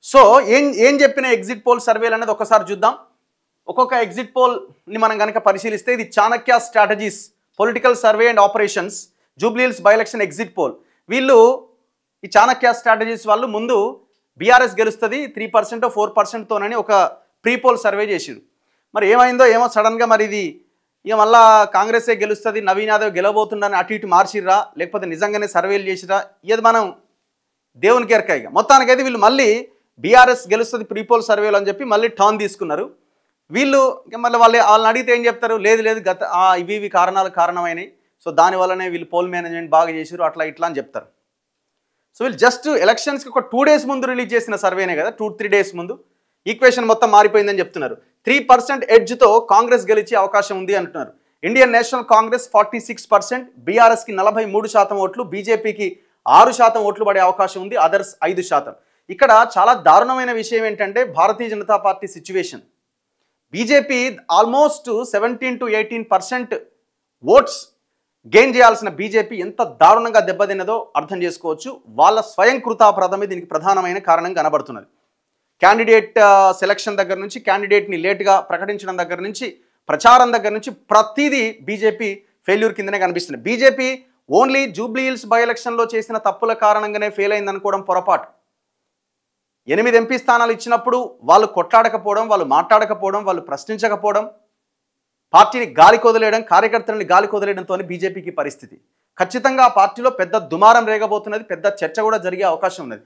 So ఏం ఏం చెప్పిన ఎగ్జిట్ పోల్ సర్వేలు అనేది ఒకసారి చూద్దాం. ఒక్కొక్క ఎగ్జిట్ పోల్ని మనం కనుక పరిశీలిస్తే ఇది Chanakya strategies political survey and operations Jubilee hills by election exit poll. వీళ్ళు ఈ చాణక్య స్ట్రాటజీస్ వాళ్ళు ముందు బీఆర్ఎస్ గెలుస్తుంది 3% 4%తోనని ఒక ప్రీ పోల్ సర్వే చేసిరు. మరి ఏమైందో ఏమో సడన్గా మరి ఇది ఇక మళ్ళా కాంగ్రెసే గెలుస్తుంది, నవీన్ యాదవ్ గెలవబోతుండని అటు ఇటు మార్చిర్రా, లేకపోతే నిజంగానే సర్వేలు చేసిరా, ఇది మనం దేవునికి ఎరక. ఇక మొత్తానికైతే వీళ్ళు మళ్ళీ బీఆర్ఎస్ గెలుస్తుంది ప్రీ పోల్ సర్వేలు అని చెప్పి మళ్ళీ టర్న్ తీసుకున్నారు. వీళ్ళు మళ్ళీ వాళ్ళని అడిగితే ఏం చెప్తారు, లేదు లేదు గత ఇవి కారణమైనవి, సో దానివల్లనే వీళ్ళు పోల్ మేనేజ్మెంట్ బాగా చేసారు అట్లా ఇట్లా అని చెప్తారు. సో వీళ్ళు జస్ట్ ఎలక్షన్స్కి ఒక 2 days ముందు రిలీజ్ చేసిన సర్వేనే కదా, 2-3 days ముందు ఈక్వేషన్ మొత్తం మారిపోయిందని చెప్తున్నారు. 3% ఎడ్జ్తో కాంగ్రెస్ గెలిచే అవకాశం ఉంది అంటున్నారు. ఇండియన్ నేషనల్ కాంగ్రెస్ 46%, బీఆర్ఎస్కి 43% ఓట్లు, బీజేపీకి 6% ఓట్లు పడే అవకాశం ఉంది, అదర్స్ 5%. ఇక్కడ చాలా దారుణమైన విషయం ఏంటంటే Bharatiya Janata Party situation. BJP almost 17 to 18% votes gain చేయాల్సిన బీజేపీ ఎంత దారుణంగా దెబ్బతిన్నదో అర్థం చేసుకోవచ్చు. వాళ్ళ స్వయం కృతాపరాధమే దీనికి ప్రధానమైన కారణం కనబడుతున్నది. క్యాండిడేట్ సెలక్షన్ దగ్గర నుంచి, క్యాండిడేట్ని లేట్గా ప్రకటించడం దగ్గర నుంచి, ప్రచారం దగ్గర నుంచి ప్రతిదీ బీజేపీ ఫెయిల్యూర్ కిందనే కనిపిస్తుంది. BJP only Jubilee hills by ఎలక్షన్లో చేసిన తప్పుల కారణంగానే ఫెయిల్ అయిందనుకోవడం పొరపాటు. 8 ఎంపీ స్థానాలు ఇచ్చినప్పుడు వాళ్ళు కొట్లాడకపోవడం, వాళ్ళు మాట్లాడకపోవడం, వాళ్ళు ప్రశ్నించకపోవడం, పార్టీని గాలికి వదిలేయడం, కార్యకర్తలని గాలికి వదిలేయడంతో బీజేపీకి పరిస్థితి. ఖచ్చితంగా ఆ పార్టీలో పెద్ద దుమారం రేగబోతున్నది, పెద్ద చర్చ కూడా జరిగే అవకాశం ఉన్నది.